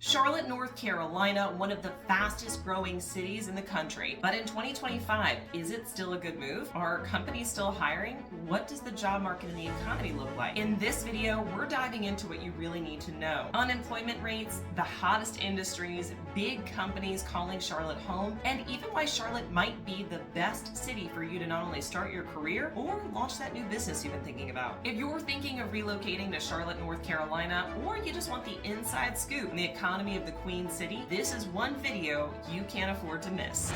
Charlotte, North Carolina, one of the fastest growing cities in the country. But in 2025, is it still a good move? Are companies still hiring? What does the job market and the economy look like? In this video, we're diving into what you really need to know. Unemployment rates, the hottest industries, big companies calling Charlotte home, and even why Charlotte might be the best city for you to not only start your career or launch that new business you've been thinking about. If you're thinking of relocating to Charlotte, North Carolina, or you just want the inside scoop in the economy of the Queen City, this is one video you can't afford to miss.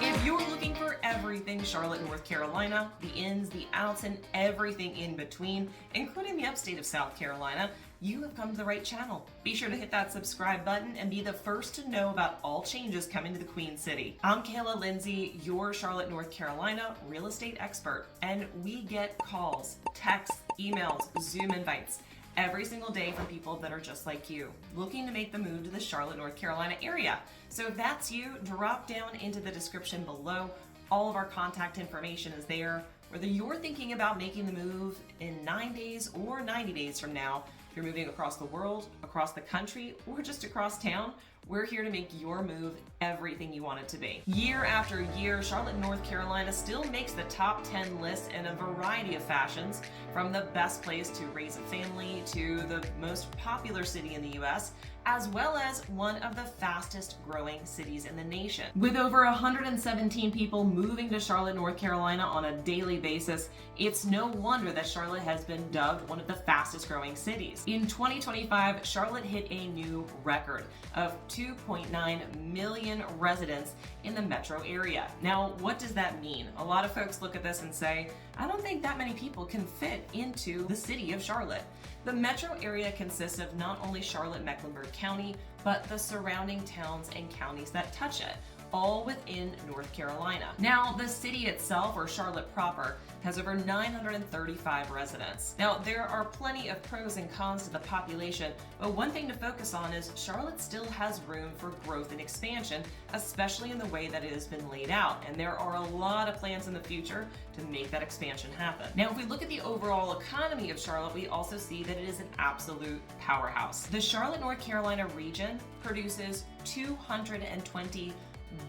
If you're looking for everything Charlotte, North Carolina, the ins, the outs, and everything in between, including the upstate of South Carolina, you have come to the right channel. Be sure to hit that subscribe button and be the first to know about all changes coming to the Queen City. I'm 𝗖𝗀, your Charlotte, North Carolina real estate expert, and we get calls, texts, emails, Zoom invites every single day from people that are just like you, looking to make the move to the Charlotte, North Carolina area. So if that's you, drop down into the description below. All of our contact information is there. Whether you're thinking about making the move in 9 days or 90 days from now, if you're moving across the world, across the country, or just across town, we're here to make your move everything you want it to be. Year after year, Charlotte, North Carolina still makes the top 10 lists in a variety of fashions, from the best place to raise a family to the most popular city in the US, as well as one of the fastest growing cities in the nation. With over 117 people moving to Charlotte, North Carolina on a daily basis, it's no wonder that Charlotte has been dubbed one of the fastest growing cities. In 2025, Charlotte hit a new record of 2.9 million residents in the metro area. Now, what does that mean? A lot of folks look at this and say, I don't think that many people can fit into the city of Charlotte. The metro area consists of not only Charlotte-Mecklenburg County, but the surrounding towns and counties that touch it, all within North Carolina. Now, the city itself, or Charlotte proper, has over 935 residents. Now, there are plenty of pros and cons to the population, but one thing to focus on is Charlotte still has room for growth and expansion, especially in the way that it has been laid out, and there are a lot of plans in the future to make that expansion happen. Now, if we look at the overall economy of Charlotte, we also see that it is an absolute powerhouse. The Charlotte, North Carolina region produces 220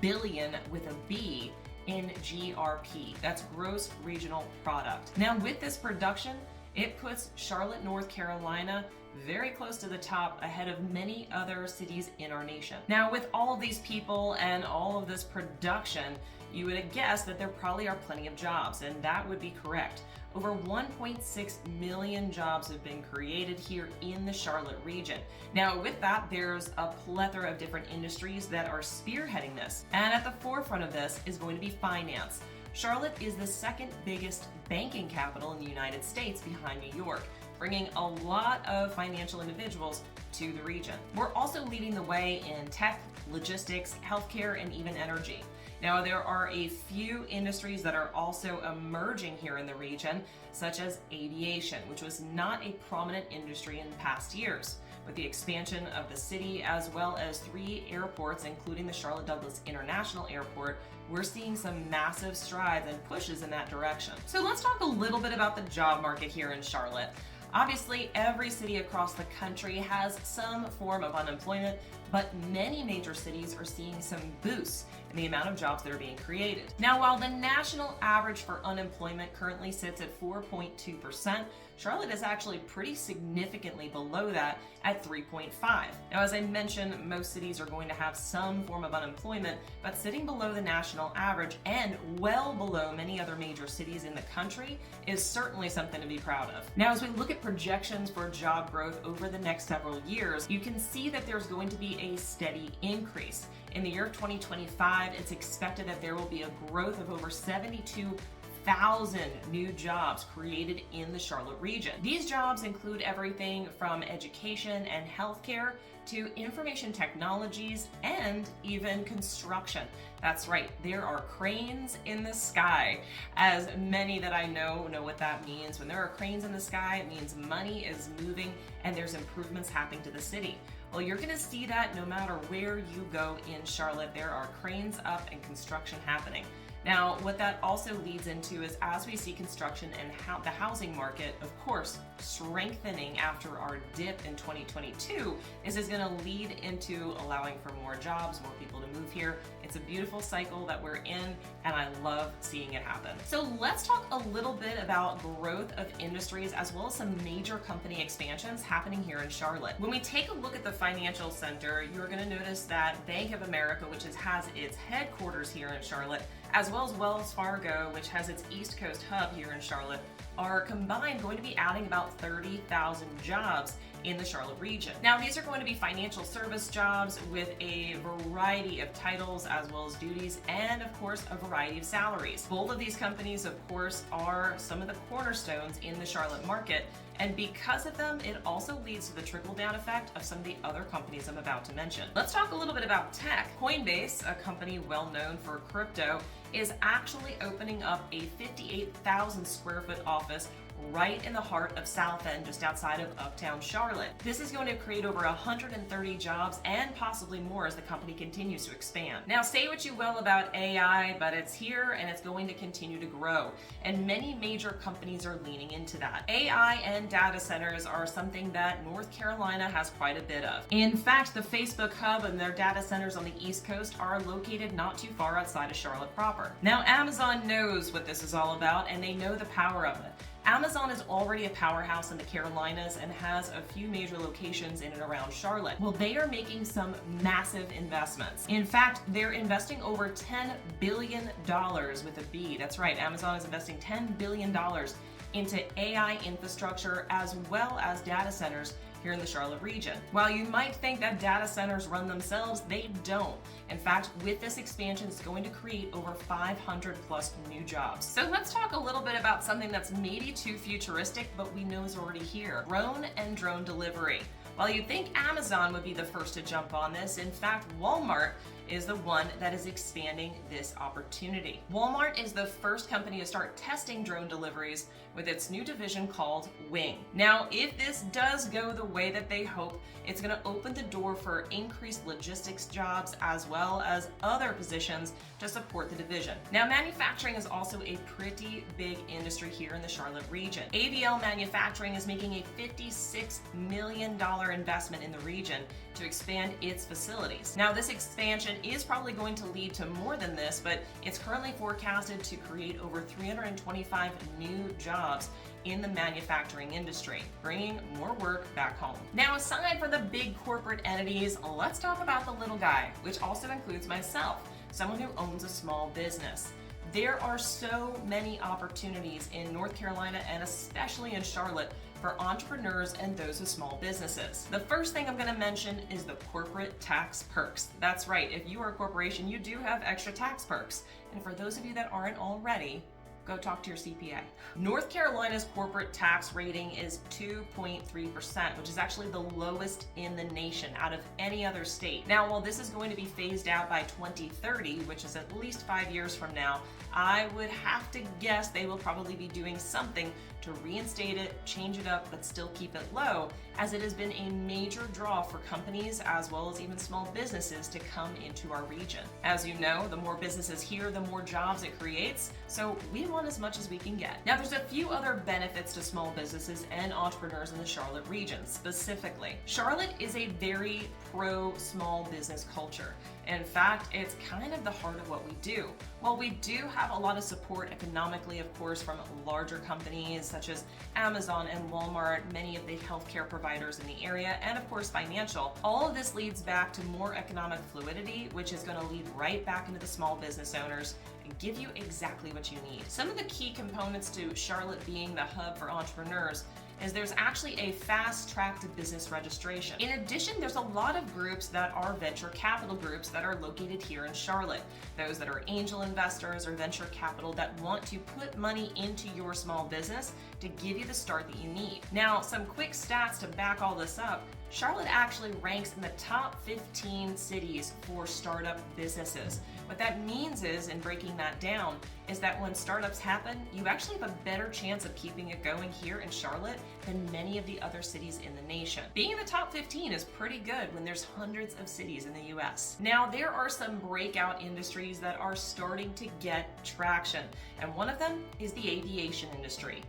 billion with a B in GRP. That's gross regional product. Now, with this production, it puts Charlotte, North Carolina very close to the top, ahead of many other cities in our nation. Now, with all of these people and all of this production, you would guess that there probably are plenty of jobs, and that would be correct. Over 1.6 million jobs have been created here in the Charlotte region. Now, with that, there's a plethora of different industries that are spearheading this. And at the forefront of this is going to be finance. Charlotte is the second biggest banking capital in the United States behind New York, bringing a lot of financial individuals to the region. We're also leading the way in tech, logistics, healthcare, and even energy. Now, there are a few industries that are also emerging here in the region, such as aviation, which was not a prominent industry in past years. With the expansion of the city, as well as 3 airports, including the Charlotte Douglas International Airport, we're seeing some massive strides and pushes in that direction. So let's talk a little bit about the job market here in Charlotte. Obviously, every city across the country has some form of unemployment, but many major cities are seeing some boosts in the amount of jobs that are being created. Now, while the national average for unemployment currently sits at 4.2%, Charlotte is actually pretty significantly below that at 3.5. Now, as I mentioned, most cities are going to have some form of unemployment, but sitting below the national average and well below many other major cities in the country is certainly something to be proud of. Now, as we look at projections for job growth over the next several years, you can see that there's going to be a steady increase. In the year of 2025, it's expected that there will be a growth of over 72,000 new jobs created in the Charlotte region. These jobs include everything from education and healthcare to information technologies and even construction. That's right, there are cranes in the sky. As many that I know what that means. When there are cranes in the sky, it means money is moving and there's improvements happening to the city. Well, you're gonna see that no matter where you go in Charlotte, there are cranes up and construction happening. Now, what that also leads into is, as we see construction and the housing market, of course, strengthening after our dip in 2022, this is going to lead into allowing for more jobs, more people to move here. It's a beautiful cycle that we're in, and I love seeing it happen. So let's talk a little bit about growth of industries as well as some major company expansions happening here in Charlotte. When we take a look at the financial center, you're going to notice that Bank of America, which has its headquarters here in Charlotte, as well as Wells Fargo, which has its East Coast hub here in Charlotte, are combined going to be adding about 30,000 jobs in the Charlotte region. Now, these are going to be financial service jobs with a variety of titles as well as duties, and of course a variety of salaries. Both of these companies, of course, are some of the cornerstones in the Charlotte market, and because of them, it also leads to the trickle-down effect of some of the other companies I'm about to mention. Let's talk a little bit about tech. Coinbase, a company well known for crypto, is actually opening up a 58,000 square foot office right in the heart of South End, just outside of Uptown Charlotte. This is going to create over 130 jobs and possibly more as the company continues to expand. Now, say what you will about AI, but it's here and it's going to continue to grow, and many major companies are leaning into that. AI and data centers are something that North Carolina has quite a bit of. In fact, the Facebook hub and their data centers on the East Coast are located not too far outside of Charlotte proper. Now, Amazon knows what this is all about, and they know the power of it. Amazon is already a powerhouse in the Carolinas and has a few major locations in and around Charlotte. Well, they are making some massive investments. In fact, they're investing over $10 billion with a B. That's right, Amazon is investing $10 billion into AI infrastructure as well as data centers here in the Charlotte region. While you might think that data centers run themselves, they don't. In fact, with this expansion, it's going to create over 500 plus new jobs. So let's talk a little bit about something that's maybe too futuristic, but we know is already here: drone and drone delivery. While you'd think Amazon would be the first to jump on this, in fact, Walmart is the one that is expanding this opportunity. Walmart is the first company to start testing drone deliveries with its new division called Wing. Now, if this does go the way that they hope, it's going to open the door for increased logistics jobs as well as other positions to support the division. Now, manufacturing is also a pretty big industry here in the Charlotte region. AVL Manufacturing is making a $56 million investment in the region to expand its facilities. Now, this expansion is probably going to lead to more than this, but it's currently forecasted to create over 325 new jobs in the manufacturing industry, bringing more work back home. Now, aside from the big corporate entities, let's talk about the little guy, which also includes myself, someone who owns a small business. There are so many opportunities in North Carolina and especially in Charlotte for entrepreneurs and those with small businesses. The first thing I'm going to mention is the corporate tax perks. That's right, if you are a corporation, you do have extra tax perks. And for those of you that aren't already, go talk to your CPA. North Carolina's corporate tax rating is 2.3%, which is actually the lowest in the nation out of any other state. Now, while this is going to be phased out by 2030, which is at least 5 years from now, I would have to guess they will probably be doing something to reinstate it, change it up, but still keep it low, as it has been a major draw for companies as well as even small businesses to come into our region. As you know, the more businesses here, the more jobs it creates, so we want as much as we can get. Now, there's a few other benefits to small businesses and entrepreneurs in the Charlotte region specifically. Charlotte is a very pro small business culture. In fact, it's kind of the heart of what we do. While we do have a lot of support economically, of course, from larger companies such as Amazon and Walmart, many of the healthcare providers in the area, and of course financial, all of this leads back to more economic fluidity, which is going to lead right back into the small business owners and give you exactly what you need. Some of the key components to Charlotte being the hub for entrepreneurs is there's actually a fast track to business registration. In addition, there's a lot of groups that are venture capital groups that are located here in Charlotte. Those that are angel investors or venture capital that want to put money into your small business to give you the start that you need. Now, some quick stats to back all this up. Charlotte actually ranks in the top 15 cities for startup businesses. What that means is, in breaking that down, is that when startups happen, you actually have a better chance of keeping it going here in Charlotte than many of the other cities in the nation. Being in the top 15 is pretty good when there's hundreds of cities in the US. Now, there are some breakout industries that are starting to get traction, and one of them is the aviation industry.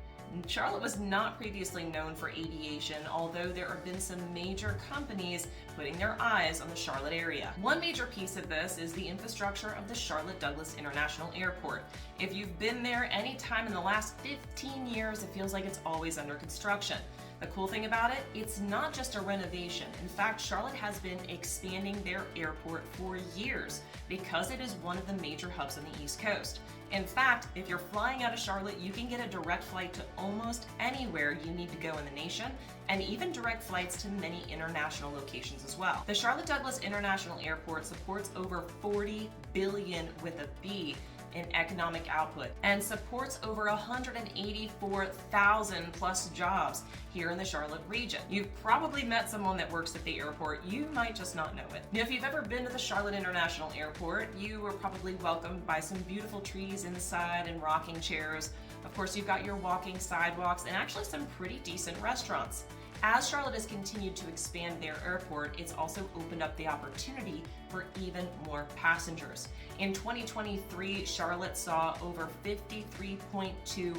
Charlotte was not previously known for aviation, although there have been some major companies putting their eyes on the Charlotte area. One major piece of this is the infrastructure of the Charlotte Douglas International Airport. If you've been there any time in the last 15 years, it feels like it's always under construction. The cool thing about it, it's not just a renovation. In fact, Charlotte has been expanding their airport for years because it is one of the major hubs on the East Coast. In fact, if you're flying out of Charlotte, you can get a direct flight to almost anywhere you need to go in the nation, and even direct flights to many international locations as well. The Charlotte Douglas International Airport supports over 40 billion with a B in economic output and supports over 184,000 plus jobs here in the Charlotte region. You've probably met someone that works at the airport. You might just not know it. Now, if you've ever been to the Charlotte International Airport, you were probably welcomed by some beautiful trees inside and rocking chairs. Of course, you've got your walking sidewalks and actually some pretty decent restaurants. As Charlotte has continued to expand their airport, it's also opened up the opportunity for even more passengers. In 2023, Charlotte saw over 53.2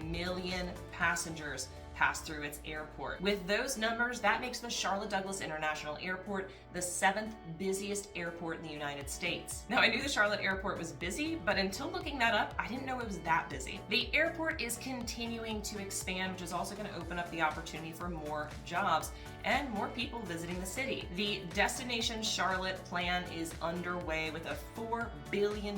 million passengers pass through its airport. With those numbers, that makes the Charlotte Douglas International Airport the 7th busiest airport in the United States. Now, I knew the Charlotte airport was busy, but until looking that up, I didn't know it was that busy. The airport is continuing to expand, which is also going to open up the opportunity for more jobs and more people visiting the city. The Destination Charlotte plan is underway with a $4 billion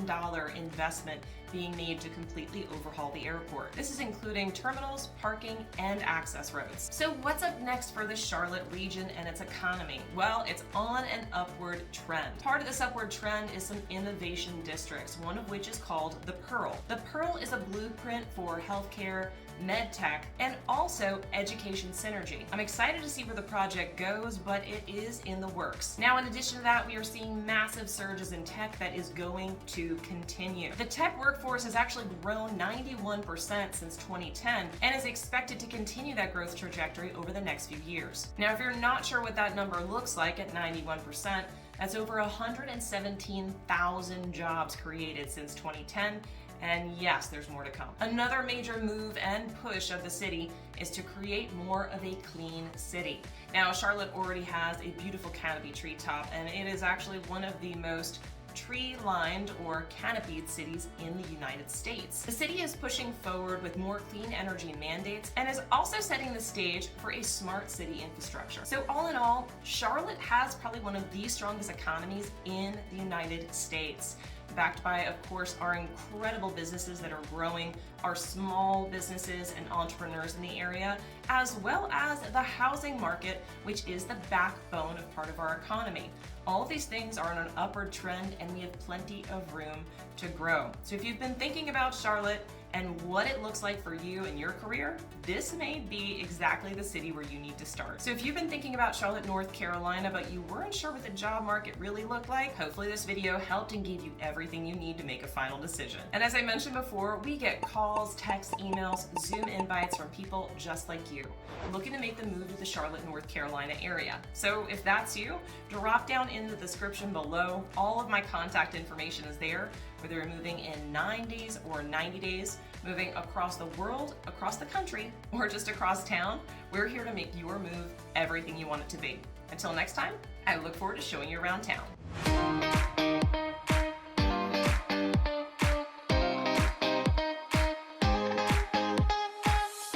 investment being made to completely overhaul the airport. This is including terminals, parking, and access roads. So what's up next for the Charlotte region and its economy? Well, it's on an upward trend. Part of this upward trend is some innovation districts, one of which is called the Pearl. The Pearl is a blueprint for healthcare, med tech, and also education synergy. I'm excited to see where the project goes, but it is in the works. Now, in addition to that, we are seeing massive surges in tech that is going to continue. The tech workforce has actually grown 91% since 2010 and is expected to continue that growth trajectory over the next few years. Now, if you're not sure what that number looks like at 91%, that's over 117,000 jobs created since 2010. And yes, there's more to come. Another major move and push of the city is to create more of a clean city. Now, Charlotte already has a beautiful canopy treetop, and it is actually one of the most tree-lined or canopied cities in the United States. The city is pushing forward with more clean energy mandates and is also setting the stage for a smart city infrastructure. So all in all, Charlotte has probably one of the strongest economies in the United States, backed by, of course, our incredible businesses that are growing, our small businesses and entrepreneurs in the area, as well as the housing market, which is the backbone of part of our economy. All of these things are on an upward trend, and we have plenty of room to grow. So if you've been thinking about Charlotte and what it looks like for you and your career, this may be exactly the city where you need to start. So if you've been thinking about Charlotte, North Carolina, but you weren't sure what the job market really looked like, hopefully this video helped and gave you everything you need to make a final decision. And as I mentioned before, we get calls, texts, emails, Zoom invites from people just like you, looking to make the move to the Charlotte, North Carolina area. So if that's you, drop down in the description below. All of my contact information is there, whether you're moving in 9 days or 90 days, moving across the world, across the country, or just across town. We're here to make your move everything you want it to be. Until next time, I look forward to showing you around town.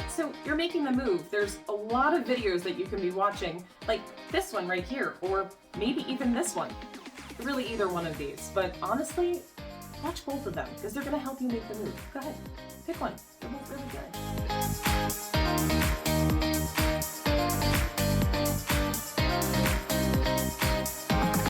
So you're making the move. There's a lot of videos that you can be watching, like this one right here, or maybe even this one. Really either one of these, but honestly, watch both of them because they're going to help you make the move. Go ahead, pick one. They're both really good.